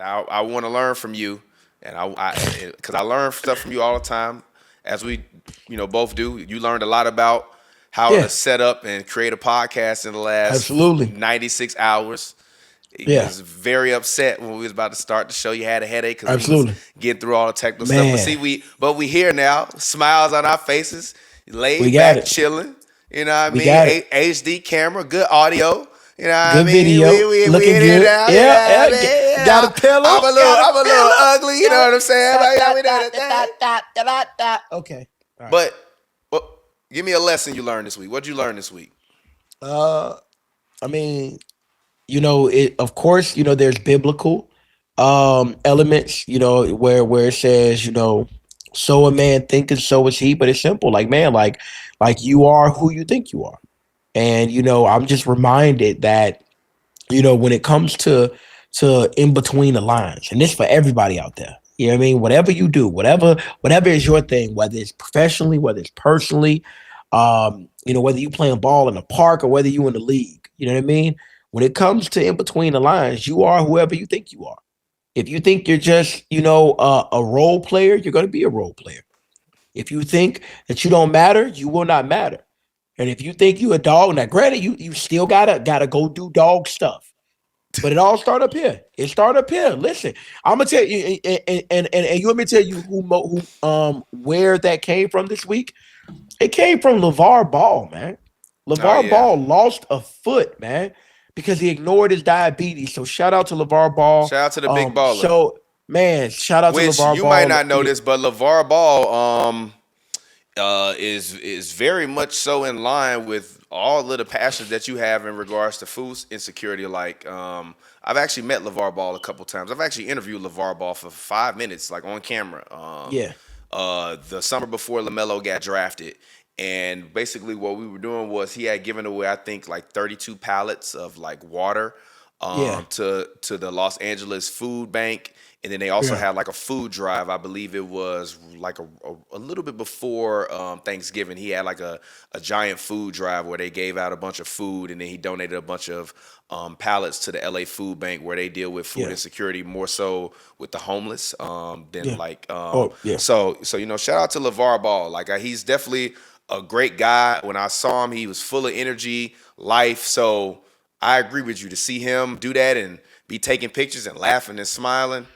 I want to learn from you, and because I learn stuff from you all the time, as we, both do. You learned a lot about how to Yeah, set up and create a podcast in the last absolutely. 96 hours. You Yeah, was very upset when we was about to start the show. You had a headache because we was absolutely. getting through all the technical stuff. But Man, see, we here now, smiles on our faces, we laid got back, it. chilling. You know what I We mean? got it. HD camera, good audio. You know what I Good mean? video. We Looking in here good. now. You know Yeah, what I yeah. mean? Got a Yeah. pillow. Got a I'm a little pillow. ugly. You know Got what a I'm saying? da, But da, yeah, we da, doing da, da, the thing. da, da, da, da. Okay. All right. But, well, give me a lesson you learned this week. What'd you learn this week? Uh, I mean, it. Of course, there's biblical elements. Where it says, so a man thinketh, so is he. But it's simple. Like man, like you are who you think you are. And I'm just reminded that when it comes to in between the lines, and this for everybody out there. You know what I mean? Whatever you do, whatever is your thing, whether it's professionally, whether it's personally, whether you playing ball in the park or whether you in the league. You know what I mean? When it comes to in between the lines, you are whoever you think you are. If you think you're just, a role player, you're going to be a role player. If you think that you don't matter, you will not matter. And if you think you a dog, now granted, you still gotta go do dog stuff. But it all start up here. It start up here. Listen, I'm gonna tell you, and you want me to tell you where that came from this week? It came from LeVar Ball, man. Oh LeVar yeah. Ball lost a foot, man, because he ignored his diabetes. So shout out to LeVar Ball. Shout out to the big baller. So man, shout out to Which LeVar you might Ball. not know this, but LeVar Ball is very much so in line with all of the passions that you have in regards to food insecurity. Like I've actually met LeVar Ball a couple times. I've actually interviewed LeVar Ball for 5 minutes, like on camera. Yeah, The summer before LaMelo got drafted. And basically, what we were doing was he had given away, I think, like 32 pallets of like water yeah, to the Los Angeles Food Bank, and then they also yeah, had like a food drive. I believe it was like a little bit before Thanksgiving. He had like a giant food drive where they gave out a bunch of food, and then he donated a bunch of pallets to the LA Food Bank where they deal with food yeah, insecurity more so with the homeless than yeah. like Oh, yeah. so shout out to LeVar Ball. Like he's definitely a great guy. When I saw him, he was full of energy, life. So I agree with you to see him do that and be taking pictures and laughing and smiling.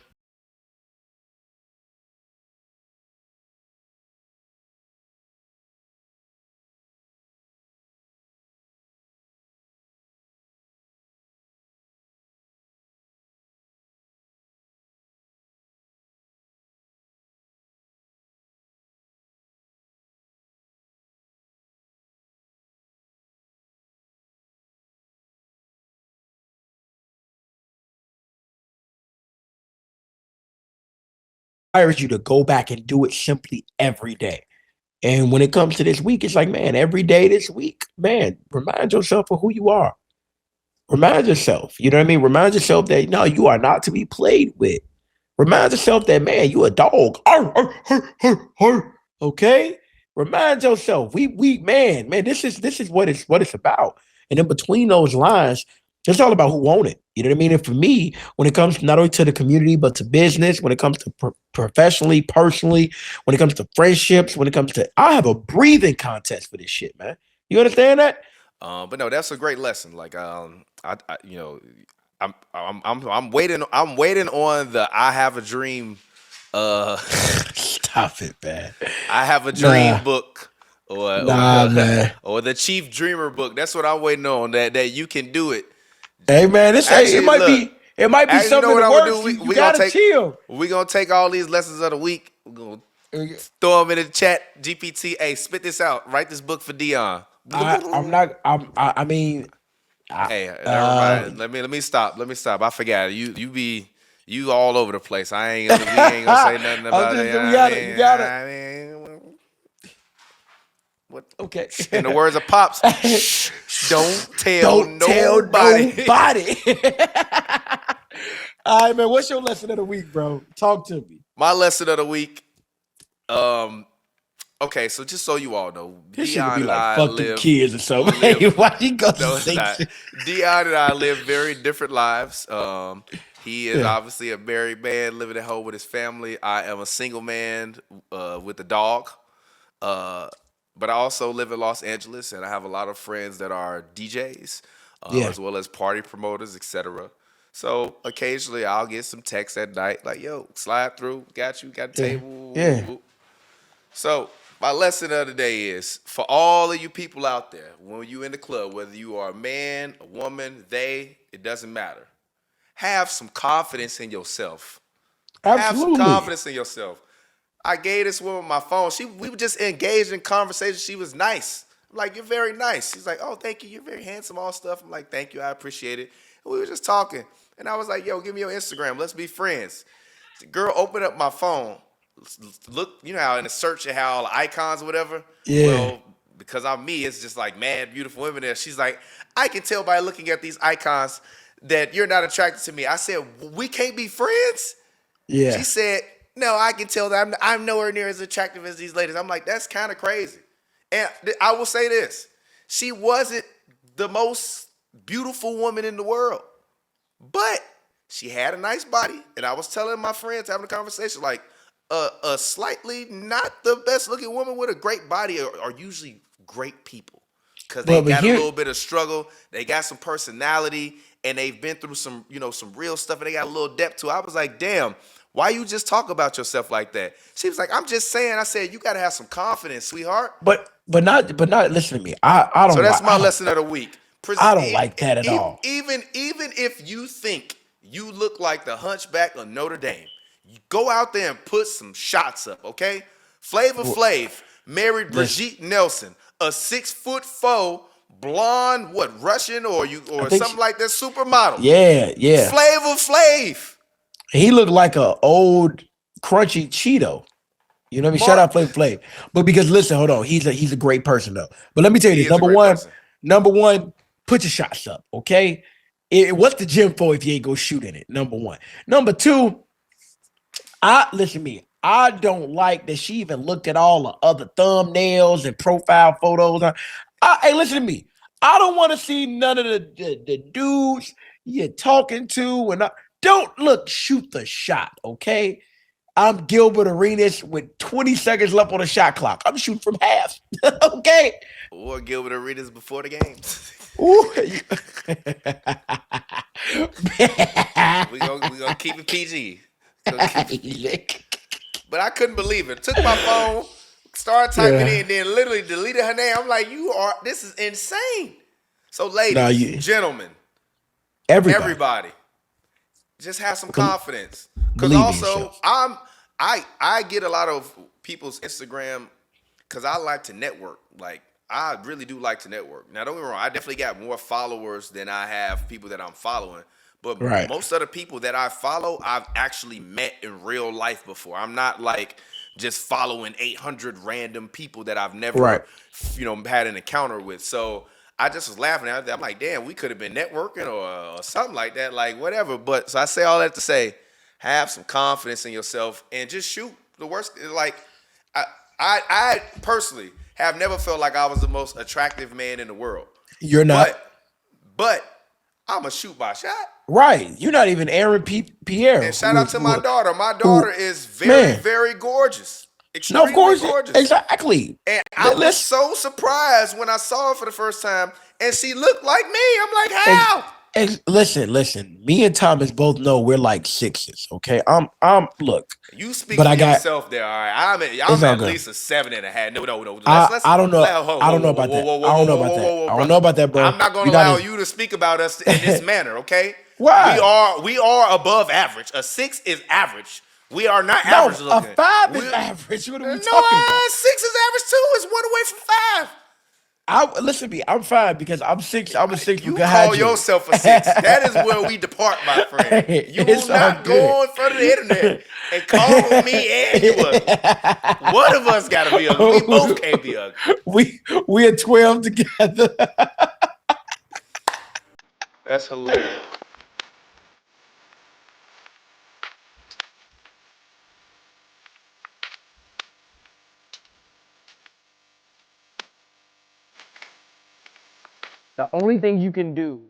Requires you to go back and do it simply every day. And when it comes to this week, it's like, man, every day this week, man, remind yourself of who you are. Remind yourself, you know what I mean? Remind yourself that no, you are not to be played with. Remind yourself that man, you a dog. Arr, arr, arr, arr, arr. Okay? Remind yourself, man, this is what it's about. And in between those lines, it's all about who own it. You know what I mean? And for me, when it comes not only to the community, but to business, when it comes to professionally, personally, when it comes to friendships, when it comes to, I have a breathing contest for this shit, man. You understand that? But no, that's a great lesson. Like I I'm waiting. I'm waiting on the I have a dream. Uh, Stop it, man. I have a dream Nah, book. Or nah, man. or the Chief Dreamer book. That's what I'm waiting on. That you can do it. Hey, man, this hey, it Actually, might look. be it might be Actually, you know something in what the I'm gonna do? works. You We you gonna gotta take chill. we gonna take all these lessons of the week. We're gonna throw them in the chat. GPT, hey, spit this out. Write this book for Dion. I'm not. I mean, I, Hey, never mind. Let me stop. Let me stop. I forgot. You all over the place. We ain't gonna say nothing I'm about it. just You know what we I gotta mean? we You know gotta. what I mean? What? Okay. In the words of Pops, shh, don't tell Don't tell nobody. nobody. All right, man. What's your lesson of the week, bro? Talk to me. My lesson of the week. Um. Okay, so just so you all know, This shit would Dion be and like I fuck them live kids or something. Hey, live. why you go No, it's say not. shit? Dion and I live very different lives. He is Yeah, obviously a married man living at home with his family. I am a single man with a dog. Uh, but I also live in Los Angeles, and I have a lot of friends that are DJs, yeah, as well as party promoters, etc. So occasionally I'll get some texts at night like, "Yo, slide through, got you, got the yeah, yeah. table." So my lesson of the day is for all of you people out there, when you in the club, whether you are a man, a woman, they, it doesn't matter. Have some confidence in yourself. Have some Absolutely. confidence in yourself. I gave this woman my phone. We were just engaged in conversation. She was nice. I'm like, you're very nice. She's like, oh, thank you. You're very handsome, all stuff. I'm like, thank you. I appreciate it. And we were just talking. And I was like, yo, give me your Instagram. Let's be friends. The girl opened up my phone. Look, you know how in the search you have all the icons or whatever? Yeah, Well, because I'm me, it's just like mad, beautiful women there. She's like, I can tell by looking at these icons that you're not attracted to me. I said, we can't be friends? She yeah. said, "No, I can tell that I'm nowhere near as attractive as these ladies." I'm like, "That's kind of crazy." And I will say this: she wasn't the most beautiful woman in the world, but she had a nice body. And I was telling my friends having a conversation like, a slightly not the best looking woman with a great body are usually great people because they But got a here, little bit of struggle, they got some personality, and they've been through some, some real stuff, and they got a little depth to it. I was like, damn, why you just talk about yourself like that? She was like, I'm just saying. I said, you got to have some confidence, sweetheart. but not. Listen to me. So that's my lesson of the week. I don't like that at all. Even if you think you look like the Hunchback of Notre Dame, you go out there and put some shots up, okay? Flavor Well, Flav married listen, Brigitte Nelson, a 6'4" blonde, what, Russian I or think something like that, supermodel. yeah, yeah. Flavor Flav, He looked like a old crunchy Cheeto. You know what I mean? Shout out Mark. Flavor Flav. But because listen, hold on, he's a great person though. But let me tell you He this: is a great person. number one, put your shots up, okay? What's the gym for if you ain't go shoot in it? Number one. Number two, I listen to me. I don't like that she even looked at all the other thumbnails and profile photos. Hey, listen to me. I don't want to see none of the dudes you're talking to. And don't look, shoot the shot, okay? I'm Gilbert Arenas with 20 seconds left on the shot clock. I'm shooting from half, okay? Or Gilbert Arenas before the games. Ooh. We gonna keep it PG. But I couldn't believe it. Took my phone, started typing Yeah. in, then literally deleted her name. I'm like, this is insane. So, No, ladies, you gentlemen, everybody. everybody, just have some Bel- confidence. Cause Believe in also, yourself. I get a lot of people's Instagram because I like to network. Like I really do like to network. Now, don't get me wrong, I definitely got more followers than I have people that I'm following. But Right. most of the people that I follow, I've actually met in real life before. I'm not like just following 800 random people that I've Right. never, had an encounter with. So I just was laughing at that. I'm like, damn, we could have been networking or something like that, like whatever. But so I say all that to say, have some confidence in yourself and just shoot. The worst, like, I, I personally have never felt like I was the most attractive man in the world, You're not. but but I'm a shoot by shot. Right. You're not even Aaron Pierre, And shout out to my daughter. My daughter who, is very, man. very gorgeous. No, of Extremely course, gorgeous. exactly. And I was Let's so surprised when I saw her for the first time and she looked like me. I'm like, ex, how? listen. Me and Thomas both know we're like sixes. Okay, look, You speak but for I got yourself there, all right. it's I'm all at good. least a 7.5. No, no, no. I Let's I don't know. let whoa, I whoa, don't know whoa, whoa, about whoa, that. whoa, I whoa, don't know whoa, about whoa, that. whoa, whoa, I don't bro. know about that, bro. I'm not gonna You're not allow as you to speak about us in this manner, okay? We why. are we are above average. A 6 is average. We are not average No, a looking. five We is average. What are no, we talking about? 6 is average too. It's one away from 5. I listen to me. I'm fine because I'm six. I'm a six with You good call hygiene. yourself a 6. That is where we depart, my friend. You will It's all not good. go in front of the internet and call me and you ugly. One of us got to be ugly. We both can't be ugly. we are 12 together. That's hilarious. The only thing you can do